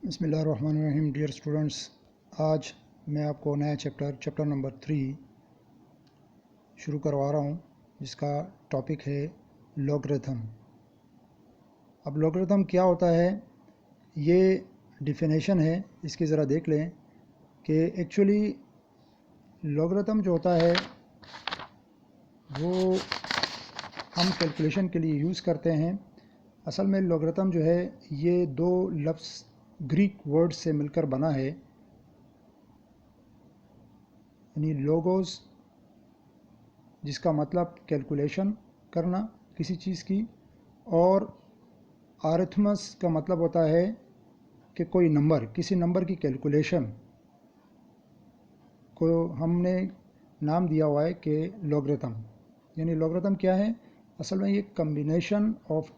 बिस्मिल्लाहिर्रहमानिर्रहीम। Dear students, आज मैं आपको नया चैप्टर नंबर 3 शुरू करवा रहा हूँ, जिसका टॉपिक है लॉगरिथम। अब लॉगरिथम क्या होता है, ये डिफिनेशन है, इसकी ज़रा देख लें कि एक्चुअली लॉगरिथम जो होता है वो हम कैलकुलेशन के लिए यूज़ करते हैं। असल में लॉगरिथम जो है ये दो लफ्ज़ ग्रीक वर्ड से मिलकर बना है, यानी लोगोस, जिसका मतलब कैलकुलेशन करना किसी चीज़ की, और आरिथमस का मतलब होता है कि कोई नंबर, किसी नंबर की कैलकुलेशन को हमने नाम दिया हुआ है कि लॉगरिथम। यानी लॉगरिथम क्या है, असल में ये combination of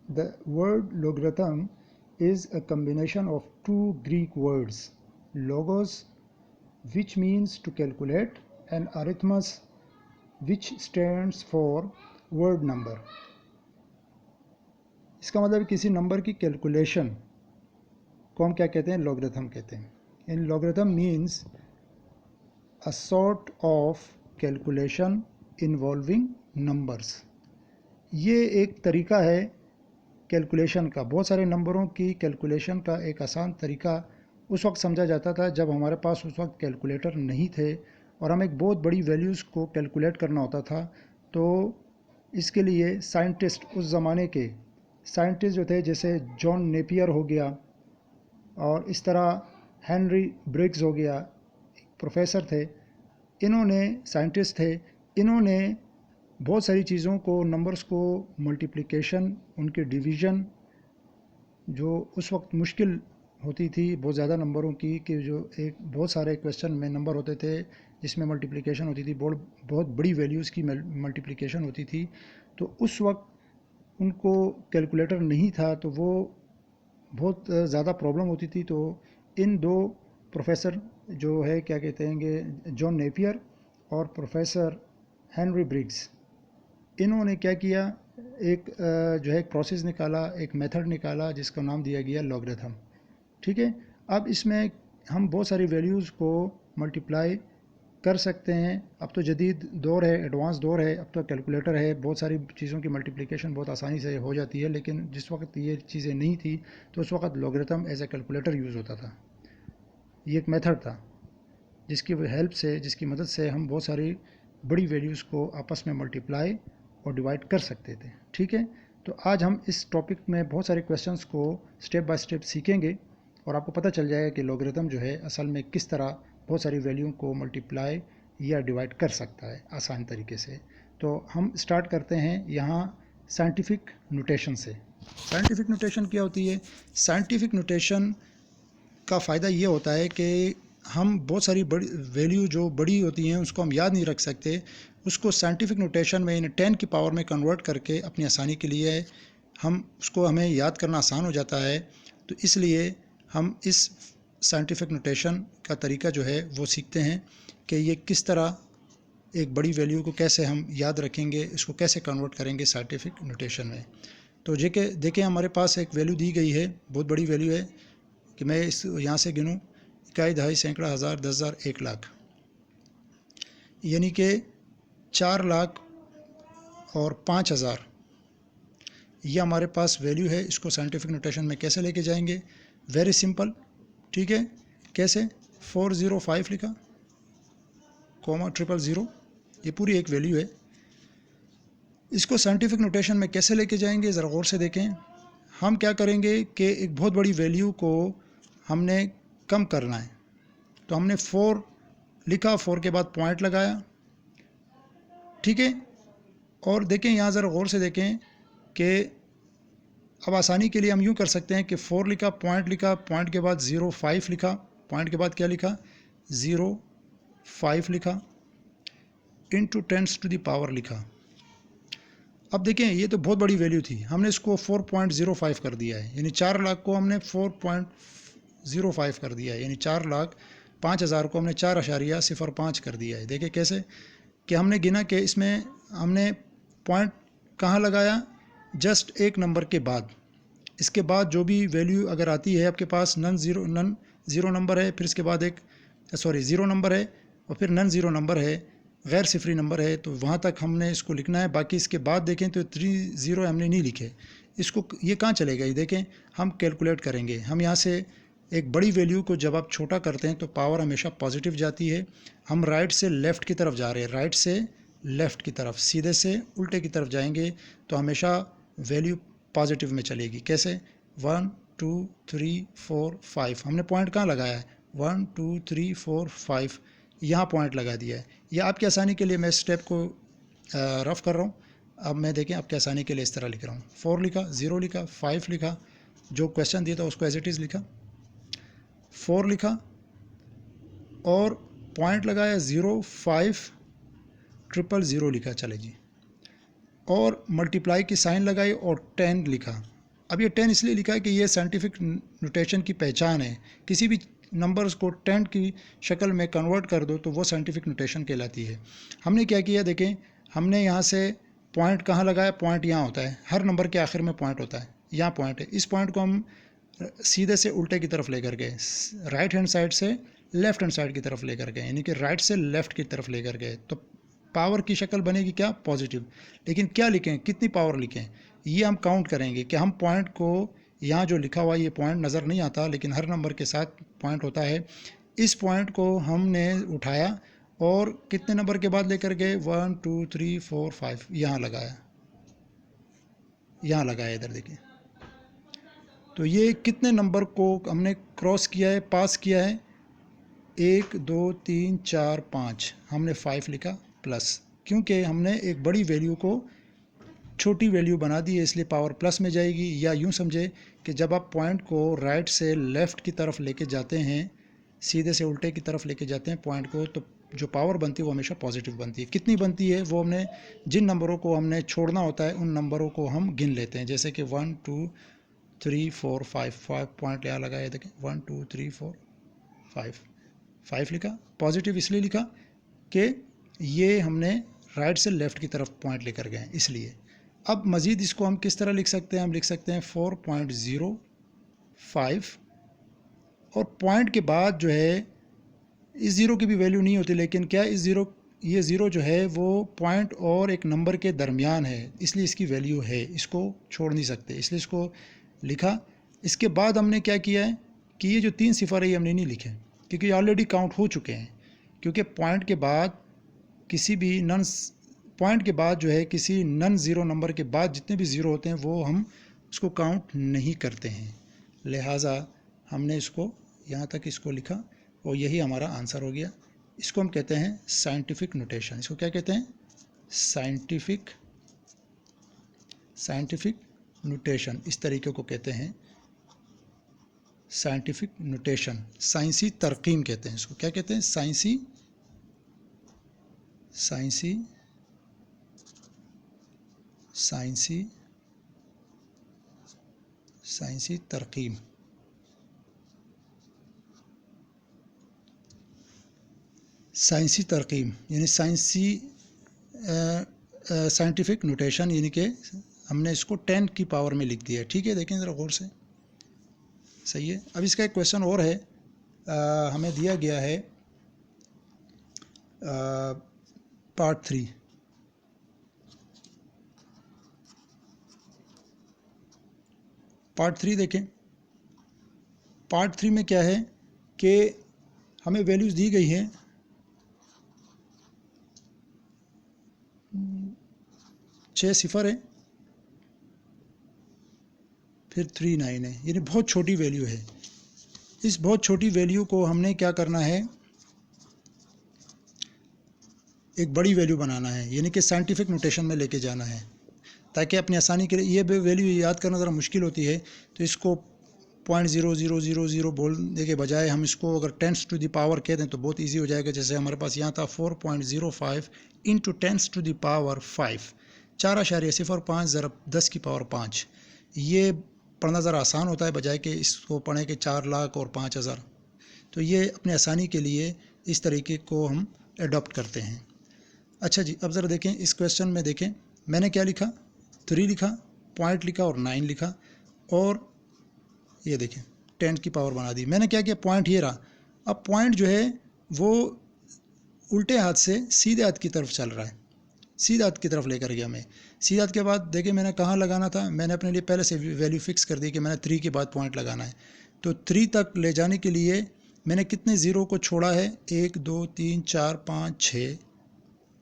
the word logarithm is a combination of two Greek words, logos which means to calculate and arithmus which stands for word number। इसका मतलब किसी नंबर की कैलकुलेशन को हम क्या कहते हैं, लॉगरिथम कहते हैं। In logarithm means a sort of calculation involving numbers. ये एक तरीका है कैलकुलेशन का। बहुत सारे नंबरों की कैलकुलेशन का एक आसान तरीका उस वक्त समझा जाता था जब हमारे पास उस वक्त कैलकुलेटर नहीं थे और हमें एक बहुत बड़ी वैल्यूज़ को कैलकुलेट करना होता था। तो इसके लिए साइंटिस्ट, उस ज़माने के साइंटिस्ट जो थे, जैसे जॉन नेपियर हो गया, और इस तरह हेनरी ब्रिग्स हो गया, प्रोफेसर थे, इन्होंने, साइंटिस्ट थे, इन्होंने बहुत सारी चीज़ों को, नंबर्स को मल्टीप्लिकेशन, उनके डिवीज़न, जो उस वक्त मुश्किल होती थी बहुत ज़्यादा नंबरों की, कि जो एक बहुत सारे क्वेश्चन में नंबर होते थे जिसमें मल्टीप्लिकेशन होती थी, बहुत बड़ी वैल्यूज़ की मल्टीप्लिकेशन होती थी। तो उस वक्त उनको कैलकुलेटर नहीं था, तो वो बहुत ज़्यादा प्रॉब्लम होती थी। तो इन दो प्रोफेसर जो है, क्या कहते हैं, जॉन नेपियर और प्रोफेसर हेनरी ब्रिग्स, इन्होंने क्या किया, एक जो है एक प्रोसेस निकाला, एक मेथड निकाला जिसका नाम दिया गया लॉगरिथम। ठीक है। अब इसमें हम बहुत सारी वैल्यूज़ को मल्टीप्लाई कर सकते हैं। अब तो जदीद दौर है, एडवांस दौर है, अब तो कैलकुलेटर है, बहुत सारी चीज़ों की मल्टीप्लिकेशन बहुत आसानी से हो जाती है। लेकिन जिस वक्त ये चीज़ें नहीं थी तो उस वक्त logarithm as a calculator use होता था। ये एक मेथड था जिसकी हेल्प से, जिसकी मदद से हम बहुत सारी बड़ी वैल्यूज़ को आपस में मल्टीप्लाई और डिवाइड कर सकते थे। ठीक है। तो आज हम इस टॉपिक में बहुत सारे क्वेश्चंस को स्टेप बाय स्टेप सीखेंगे और आपको पता चल जाएगा कि लॉगरिथम जो है असल में किस तरह बहुत सारी वैल्यू को मल्टीप्लाई या डिवाइड कर सकता है आसान तरीके से। तो हम स्टार्ट करते हैं यहाँ साइंटिफिक नोटेशन से। साइंटिफिक नोटेशन क्या होती है? साइंटिफिक नोटेशन का फ़ायदा ये होता है कि हम बहुत सारी बड़ी वैल्यू जो बड़ी होती हैं उसको हम याद नहीं रख सकते, उसको साइंटिफिक नोटेशन में, इन 10 की पावर में कन्वर्ट करके अपनी आसानी के लिए हम उसको, हमें याद करना आसान हो जाता है। तो इसलिए हम इस साइंटिफिक नोटेशन का तरीका जो है वो सीखते हैं कि ये किस तरह एक बड़ी वैल्यू को कैसे हम याद रखेंगे, इसको कैसे कन्वर्ट करेंगे साइंटिफिक नोटेशन में। तो देखें हमारे पास एक वैल्यू दी गई है, बहुत बड़ी वैल्यू है, कि मैं इस यहाँ से गिनूँ, इकाई, दहाई, सैकड़ा, हज़ार, 10,000, 1 लाख, यानी कि 4 लाख और 5,000, ये हमारे पास वैल्यू है। इसको साइंटिफिक नोटेशन में कैसे लेके जाएंगे? Very simple. ठीक है। कैसे? 405 लिखा, कॉमा 000, ये पूरी एक वैल्यू है। इसको साइंटिफिक नोटेशन में कैसे लेके जाएंगे, ज़रा गौर से देखें। हम क्या करेंगे कि एक बहुत बड़ी वैल्यू को हमने कम करना है, तो हमने 4 लिखा, 4 के बाद पॉइंट लगाया। ठीक है। और देखें यहाँ ज़रा गौर से देखें कि अब आसानी के लिए हम यूँ कर सकते हैं कि 4 लिखा, पॉइंट के बाद 05 लिखा, पॉइंट के बाद क्या लिखा, 05 लिखा, इंटू 10 टू द पावर लिखा। अब देखें ये तो बहुत बड़ी वैल्यू थी, हमने इसको 4.05 कर दिया है, यानी 4 लाख को हमने 4.05 कर दिया है, यानी 4,05,000 को हमने 4.05 कर दिया है। देखिए कैसे, कि हमने गिना कि इसमें हमने पॉइंट कहाँ लगाया, जस्ट एक नंबर के बाद, इसके बाद जो भी वैल्यू अगर आती है आपके पास नन ज़ीरो नंबर है, फिर इसके बाद ज़ीरो नंबर है और फिर नन ज़ीरो नंबर है, गैर सिफरी नंबर है, तो वहाँ तक हमने इसको लिखना है। बाकी इसके बाद देखें तो 3 ज़ीरो हमने नहीं लिखे, इसको ये कहाँ चलेगा, ये देखें हम कैलकुलेट करेंगे। हम यहाँ से एक बड़ी वैल्यू को जब आप छोटा करते हैं तो पावर हमेशा पॉजिटिव जाती है। हम राइट से लेफ़्ट की तरफ जा रहे हैं, राइट से लेफ़्ट की तरफ, सीधे से उल्टे की तरफ जाएंगे तो हमेशा वैल्यू पॉजिटिव में चलेगी। कैसे, 1 2 3 4 5, हमने पॉइंट कहाँ लगाया है, 1 2 3 4 5, यहाँ पॉइंट लगा दिया है। यह आपकी आसानी के लिए मैं स्टेप को रफ़ कर रहा हूँ। अब मैं देखें आपकी आसानी के लिए इस तरह लिख रहा हूँ, 4 लिखा, 0 लिखा, 5 लिखा, जो क्वेश्चन दिया था उसको एज इट इज़ लिखा, 4 लिखा और पॉइंट लगाया 0 5 ट्रिपल 0 लिखा, चले जी, और मल्टीप्लाई की साइन लगाई और 10 लिखा। अब ये 10 इसलिए लिखा है कि ये साइंटिफिक नोटेशन की पहचान है, किसी भी नंबर्स को 10 की शक्ल में कन्वर्ट कर दो तो वो साइंटिफिक नोटेशन कहलाती है। हमने क्या किया, देखें हमने यहाँ से पॉइंट कहाँ लगाया, पॉइंट यहाँ होता है, हर नंबर के आखिर में पॉइंट होता है, यहाँ पॉइंट है। इस पॉइंट को हम सीधे से उल्टे की तरफ लेकर गए, राइट हैंड साइड से लेफ़्ट हैंड साइड की तरफ लेकर गए, यानी कि राइट से लेफ़्ट की तरफ लेकर गए, तो पावर की शक्ल बनेगी क्या, पॉजिटिव। लेकिन क्या लिखें, कितनी पावर लिखें, ये हम काउंट करेंगे कि हम पॉइंट को, यहाँ जो लिखा हुआ ये पॉइंट नज़र नहीं आता लेकिन हर नंबर के साथ पॉइंट होता है, इस पॉइंट को हमने उठाया और कितने नंबर के बाद लेकर गए, 1 2 3 4 5, यहाँ लगाया, यहाँ लगाया, इधर देखिए। तो ये कितने नंबर को हमने क्रॉस किया है, पास किया है, 1 2 3 4 5, हमने 5 लिखा प्लस, क्योंकि हमने एक बड़ी वैल्यू को छोटी वैल्यू बना दी है इसलिए पावर प्लस में जाएगी। या यूँ समझे कि जब आप पॉइंट को राइट से लेफ़्ट की तरफ लेके जाते हैं, सीधे से उल्टे की तरफ लेके जाते हैं पॉइंट को, तो जो पावर बनती है वो हमेशा पॉजिटिव बनती है। कितनी बनती है वो हमने, जिन नंबरों को हमने छोड़ना होता है उन नंबरों को हम गिन लेते हैं, जैसे कि 1 2 3 4 5 पॉइंट यहाँ लगाया, देखें 1 2 3 4 5 लिखा, पॉजिटिव इसलिए लिखा कि ये हमने राइट से लेफ़्ट की तरफ पॉइंट लेकर गए इसलिए। अब मज़ीद इसको हम किस तरह लिख सकते हैं, हम लिख सकते हैं 4.05, और पॉइंट के बाद जो है इस ज़ीरो की भी वैल्यू नहीं होती, लेकिन क्या इस ये ज़ीरो जो है वो पॉइंट और एक नंबर के दरमियान है, इसलिए इसकी वैल्यू है, इसको छोड़ नहीं सकते, इसलिए इसको लिखा। इसके बाद हमने क्या किया है कि ये जो 3 सिफर है ये हमने नहीं लिखे, क्योंकि ऑलरेडी काउंट हो चुके हैं। क्योंकि पॉइंट के बाद किसी भी पॉइंट के बाद जो है किसी नन ज़ीरो नंबर के बाद जितने भी ज़ीरो होते हैं वो हम उसको काउंट नहीं करते हैं, लिहाजा हमने इसको यहाँ तक इसको लिखा और यही हमारा आंसर हो गया। इसको हम कहते हैं साइंटिफिक नोटेशन। इसको क्या कहते हैं, साइंटिफिक नोटेशन, इस तरीके को कहते हैं साइंटिफिक नोटेशन, साइंसी तरकीम कहते हैं इसको। क्या कहते हैं, साइंसी तरकीम। साइंसी तरकीम यानी साइंटिफिक नोटेशन, यानी कि हमने इसको 10 की पावर में लिख दिया है। ठीक है, देखें ज़रा गौर से, सही है। अब इसका एक क्वेश्चन और है, हमें दिया गया है पार्ट 3। पार्ट 3 देखें। पार्ट 3 में क्या है कि हमें वैल्यूज़ दी गई हैं, 6 सिफर है, फिर 3 9 है, यानी बहुत छोटी वैल्यू है। इस बहुत छोटी वैल्यू को हमने क्या करना है, एक बड़ी वैल्यू बनाना है, यानी कि साइंटिफिक नोटेशन में लेके जाना है, ताकि अपनी आसानी के लिए। ये वैल्यू याद करना ज़रा मुश्किल होती है, तो इसको 0.0000 बोलने के बजाय हम इसको अगर 10 टू द पावर कह दें तो बहुत इजी हो जाएगा। जैसे हमारे पास यहाँ था 4.05 इंटू 10 टू द पावर 5, 4.05 ज़रा 10 की पावर 5। ये पढ़ना ज़रा आसान होता है बजाय कि इसको पढ़ें कि 4 लाख और 5,000। तो ये अपनी आसानी के लिए इस तरीके को हम एडॉप्ट करते हैं। अच्छा जी, अब ज़रा देखें इस क्वेश्चन में, देखें मैंने क्या लिखा, 3 लिखा, पॉइंट लिखा और 9 लिखा। और ये देखिए 10 की पावर बना दी। मैंने क्या किया, पॉइंट ये रहा, अब पॉइंट जो है वो उल्टे हाथ से सीधे हाथ की तरफ चल रहा है, सीधे हाथ की तरफ लेकर गया मैं। सीधे हाथ के बाद देखिए मैंने कहाँ लगाना था, मैंने अपने लिए पहले से वैल्यू फिक्स कर दी कि मैंने 3 के बाद पॉइंट लगाना है। तो 3 तक ले जाने के लिए मैंने कितने ज़ीरो को छोड़ा है, 1 2 3 4 5 6,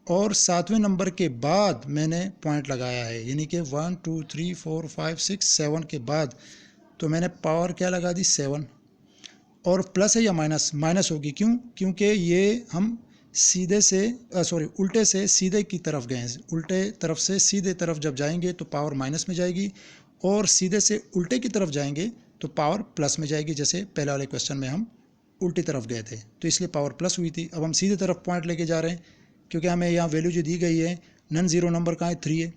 और 7वें नंबर के बाद मैंने पॉइंट लगाया है, यानी कि 1 2 3 4 5 6 7 के बाद। तो मैंने पावर क्या लगा दी, 7। और प्लस है या माइनस, माइनस होगी, क्यों, क्योंकि ये हम सीधे से उल्टे से सीधे की तरफ गए हैं। उल्टे तरफ से सीधे तरफ जब जाएंगे तो पावर माइनस में जाएगी, और सीधे से उल्टे की तरफ जाएंगे तो पावर प्लस में जाएगी। जैसे पहले वाले क्वेश्चन में हम उल्टी तरफ गए थे तो इसलिए पावर प्लस हुई थी। अब हम सीधे तरफ पॉइंट लेके जा रहे हैं, क्योंकि हमें यहाँ वैल्यू जो दी गई है, नॉन ज़ीरो नंबर कहाँ है, 3 है।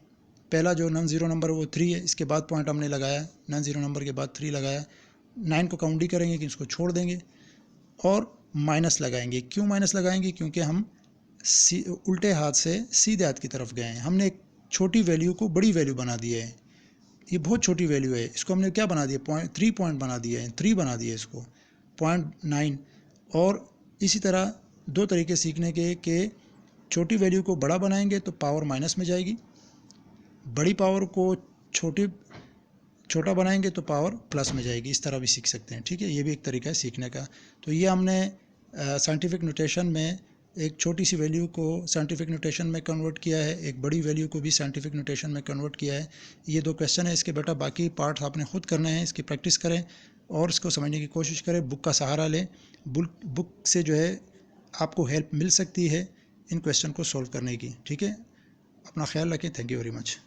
पहला जो नॉन ज़ीरो नंबर वो 3 है, इसके बाद पॉइंट हमने लगाया, नॉन ज़ीरो नंबर के बाद 3 लगाया। 9 को काउंट ही करेंगे कि इसको छोड़ देंगे और माइनस लगाएंगे। क्यों माइनस लगाएंगे, क्योंकि हम उल्टे हाथ से सीधे हाथ की तरफ गए हैं। हमने एक छोटी वैल्यू को बड़ी वैल्यू बना दिया है, ये बहुत छोटी वैल्यू है, इसको हमने क्या बना दिया, 3 पॉइंट बना दिया है, 3 बना दिया इसको 0.9। और इसी तरह दो तरीके सीखने के कि छोटी वैल्यू को बड़ा बनाएंगे तो पावर माइनस में जाएगी, बड़ी पावर को छोटा बनाएंगे तो पावर प्लस में जाएगी। इस तरह भी सीख सकते हैं, ठीक है, ये भी एक तरीका है सीखने का। तो ये हमने साइंटिफिक नोटेशन में एक छोटी सी वैल्यू को साइंटिफिक नोटेशन में कन्वर्ट किया है, एक बड़ी वैल्यू को भी साइंटिफिक नोटेशन में कन्वर्ट किया है। ये 2 क्वेश्चन है इसके, बेटा बाकी पार्ट्स आपने खुद करने हैं, इसकी प्रैक्टिस करें और इसको समझने की कोशिश करें, बुक का सहारा लें। बुक से जो है आपको हेल्प मिल सकती है इन क्वेश्चन को सॉल्व करने की, ठीक है। अपना ख्याल रखें, थैंक यू वेरी मच।